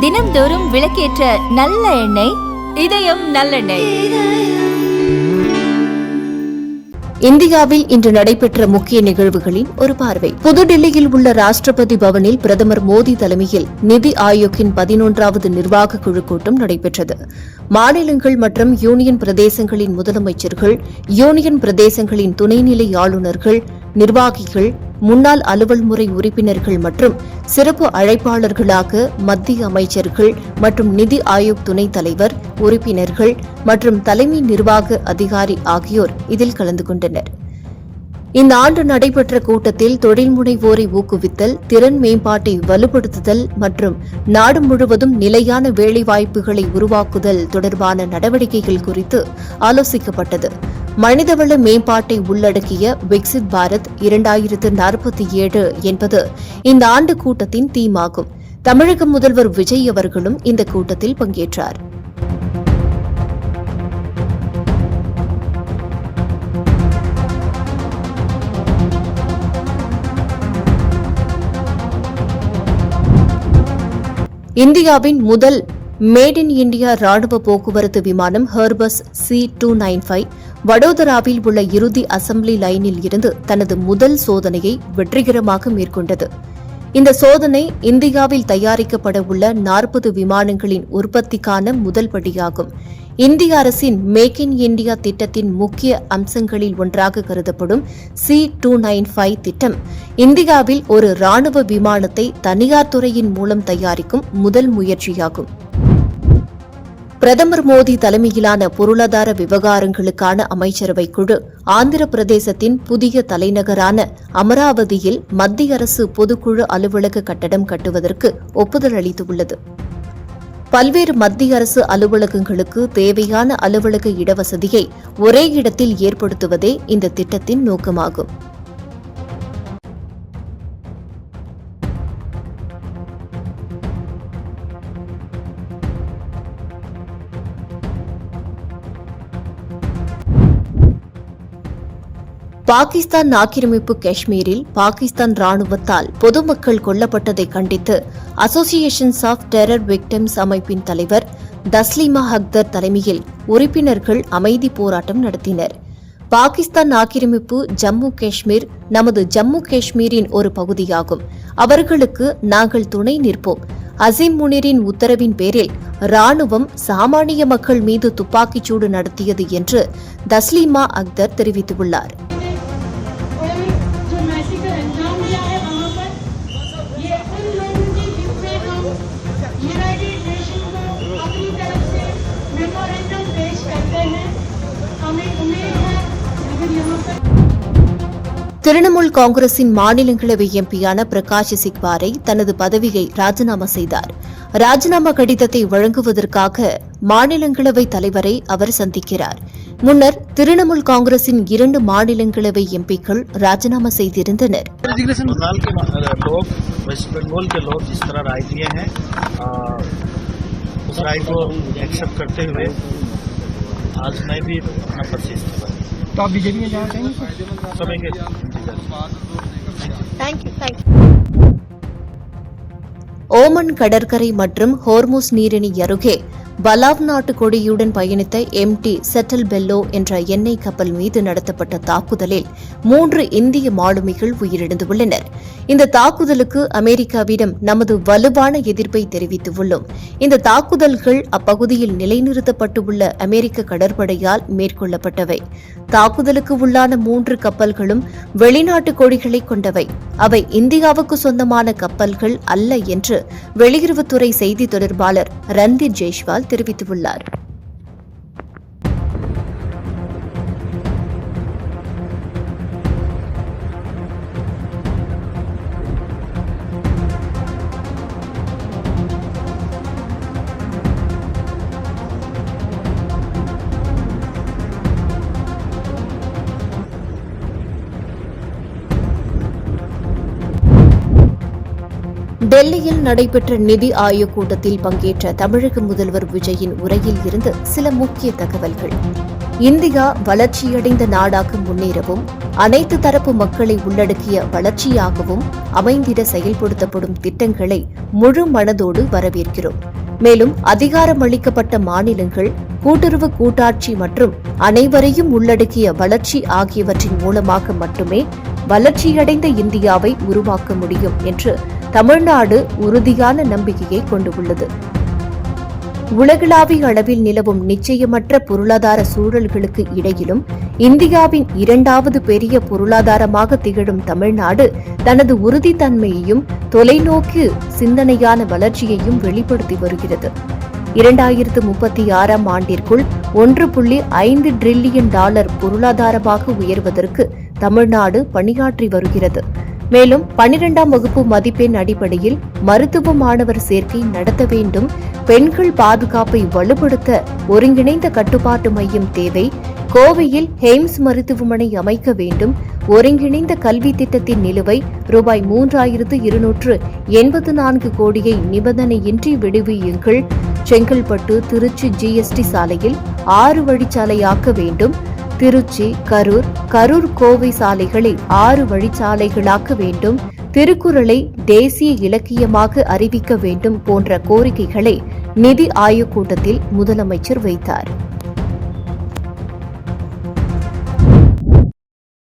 தினம்தோறும் விளக்கேற்ற நல்ல எண்ணெய் இதயம் நல்லெண்ணெய். இந்தியாவில் இன்று நடைபெற்ற முக்கிய நிகழ்வுகளின் ஒரு பார்வை. புதுடில்லியில் உள்ள ராஷ்டிரபதி பவனில் பிரதமர் மோடி தலைமையில் நிதி ஆயோக்கின் 11வது நிர்வாக குழு கூட்டம் நடைபெற்றது. மாநிலங்கள் மற்றும் யூனியன் பிரதேசங்களின் முதலமைச்சர்கள், யூனியன் பிரதேசங்களின் துணைநிலை ஆளுநர்கள், நிர்வாகிகள், முன்னாள் அலுவல் முறை உறுப்பினர்கள் மற்றும் சிறப்பு அழைப்பாளர்களாக மத்திய அமைச்சர்கள் மற்றும் நிதி ஆயோக் துணைத் தலைவர், உறுப்பினர்கள் மற்றும் தலைமை நிர்வாக அதிகாரி ஆகியோர் இதில் கலந்து கொண்டனர். இந்த ஆண்டு நடைபெற்ற கூட்டத்தில் தொழில் முனைவோரை ஊக்குவித்தல், திறன் மேம்பாட்டை வலுப்படுத்துதல் மற்றும் நாடு முழுவதும் நிலையான வேலைவாய்ப்புகளை உருவாக்குதல் தொடர்பான நடவடிக்கைகள் குறித்து ஆலோசிக்கப்பட்டது. மனிதவள மேம்பாட்டை உள்ளடக்கிய விக்சித் பாரத் 2047 என்பது இந்த ஆண்டு கூட்டத்தின் தீமாகும். தமிழக முதல்வர் விஜய் அவர்களும் இந்த கூட்டத்தில் பங்கேற்றார். இந்தியாவின் முதல் மேட் இன் இண்டியா ராணுவ போக்குவரத்து விமானம் ஹெர்பஸ் C-295 வடோதராவில் உள்ள இறுதி அசெம்பிளி லைனில் இருந்து தனது முதல் சோதனையை வெற்றிகரமாக மேற்கொண்டது. இந்த சோதனை இந்தியாவில் தயாரிக்கப்பட உள்ள 40 விமானங்களின் உற்பத்திக்கான முதல் படியாகும். இந்திய அரசின் மேக் இன் இண்டியா திட்டத்தின் முக்கிய அம்சங்களில் ஒன்றாக கருதப்படும் C-295 திட்டம் இந்தியாவில் ஒரு ராணுவ விமானத்தை தனியார் துறையின் மூலம் தயாரிக்கும் முதல் முயற்சியாகும். பிரதமர் மோடி தலைமையிலான பொருளாதார விவகாரங்களுக்கான அமைச்சரவை குழு ஆந்திர பிரதேசத்தின் புதிய தலைநகரான அமராவதியில் மத்திய அரசு பொதுக்குழு அலுவலக கட்டடம் கட்டுவதற்கு ஒப்புதல் அளித்துள்ளது. பல்வேறு மத்திய அரசு அலுவலகங்களுக்கு தேவையான அலுவலக இடவசதியை ஒரே இடத்தில் ஏற்படுத்துவதே இந்த திட்டத்தின் நோக்கமாகும். பாகிஸ்தான் ஆக்கிரமிப்பு காஷ்மீரில் பாகிஸ்தான் ராணுவத்தால் பொதுமக்கள் கொல்லப்பட்டதை கண்டித்து அசோசியேஷன்ஸ் ஆஃப் டெரர் விக்டிம்ஸ் அமைப்பின் தலைவர் தஸ்லீமா அக்தர் தலைமையில் உறுப்பினர்கள் அமைதி போராட்டம் நடத்தினர். பாகிஸ்தான் ஆக்கிரமிப்பு ஜம்மு காஷ்மீர் நமது ஜம்மு காஷ்மீரின் ஒரு பகுதியாகும். அவர்களுக்கு நாங்கள் துணை நிற்போம். அசீம் முனிரின் உத்தரவின் பேரில் ராணுவம் சாமானிய மக்கள் மீது துப்பாக்கிச்சூடு நடத்தியது என்று தஸ்லீமா அக்தர் தெரிவித்துள்ளார். திரிணாமுல் காங்கிரசின் மாநிலங்களவை எம்பியான பிரகாஷ் சிக்வாரை தனது பதவியை ராஜினாமா செய்தார். ராஜினாமா கடிதத்தை வழங்குவதற்காக மாநிலங்களவை தலைவரை அவர் சந்திக்கிறார். முன்னர் திரிணாமுல் காங்கிரசின் 2 மாநிலங்களவை எம்பிக்கள் ராஜினாமா செய்திருந்தனர். तो आप बीजेपी में जाना चाहेंगे? ஓமன் கடற்கரை மற்றும் ஹோர்முஸ் நீரிணி அருகே பலாவ் நாட்டு கொடியுடன் பயணித்த MT செட்டல் பெல்லோ என்ற எண்ணெய் கப்பல் மீது நடத்தப்பட்ட தாக்குதலில் 3 இந்திய மாலுமிகள் உயிரிழந்துள்ளனர். இந்த தாக்குதலுக்கு அமெரிக்காவிடம் நமது வலுவான எதிர்ப்பை தெரிவித்துள்ளோம். இந்த தாக்குதல்கள் அப்பகுதியில் நிலைநிறுத்தப்பட்டுள்ள அமெரிக்க கடற்படையால் மேற்கொள்ளப்பட்டவை. தாக்குதலுக்கு உள்ளான 3 கப்பல்களும் வெளிநாட்டு கொடிகளை கொண்டவை. அவை இந்தியாவுக்கு சொந்தமான கப்பல்கள் அல்ல என்று வெளியுறவுத்துறை செய்தி தொடர்பாளர் ரன்தீர் ஜெய்ஸ்வால் தெரிவித்துள்ளார். டெல்லியில் நடைபெற்ற நிதி ஆயோக் கூட்டத்தில் பங்கேற்ற தமிழக முதல்வர் விஜயின் உரையில் இருந்து சில முக்கிய தகவல்கள். இந்தியா வளர்ச்சியடைந்த நாடாக முன்னேறவும் அனைத்து தரப்பு மக்களை உள்ளடக்கிய வளர்ச்சியாகவும் அமைந்திட செயல்படுத்தப்படும் திட்டங்களை முழு மனதோடு வரவேற்கிறோம். மேலும் அதிகாரமளிக்கப்பட்ட மாநிலங்கள் கூட்டுறவு கூட்டாட்சி மற்றும் அனைவரையும் உள்ளடக்கிய வளர்ச்சி ஆகியவற்றின் மூலமாக மட்டுமே வளர்ச்சியடைந்த இந்தியாவை உருவாக்க முடியும் என்று தமிழ்நாடு உறுதியான நம்பிக்கையை கொண்டுள்ளது. உலகளாவிய அளவில் நிலவும் நிச்சயமற்ற பொருளாதார சூழல்களுக்கு இடையிலும் இந்தியாவின் இரண்டாவது பெரிய பொருளாதாரமாக திகழும் தமிழ்நாடு தனது உறுதித்தன்மையையும் தொலைநோக்கு சிந்தனையான வளர்ச்சியையும் வெளிப்படுத்தி வருகிறது. 2036 ஆண்டிற்குள் $1.5 டிரில்லியன் பொருளாதாரமாக உயர்வதற்கு தமிழ்நாடு பணியாற்றி வருகிறது. மேலும் 12ஆம் வகுப்பு மதிப்பெண் அடிப்படையில் மருத்துவ மாணவர் சேர்க்கை நடத்த வேண்டும். பெண்கள் பாதுகாப்பை வலுப்படுத்த ஒருங்கிணைந்த கட்டுப்பாட்டு மையம் தேவை. கோவையில் எய்ம்ஸ் மருத்துவமனை அமைக்க வேண்டும். ஒருங்கிணைந்த கல்வி திட்டத்தின் நிலுவை ரூபாய் 3284 கோடியை நிபந்தனையின்றி விடுவியுங்கள். செங்கல்பட்டு திருச்சி ஜிஎஸ்டி சாலையில் 6 வழிச்சாலையாக்க வேண்டும். திருச்சி கரூர் கோவை சாலைகளை 6 வழிச்சாலைகளாக்க வேண்டும். திருக்குறளை தேசிய இலக்கியமாக அறிவிக்க வேண்டும் போன்ற கோரிக்கைகளை நிதி ஆயோக் கூட்டத்தில் முதலமைச்சர் வைத்தார்.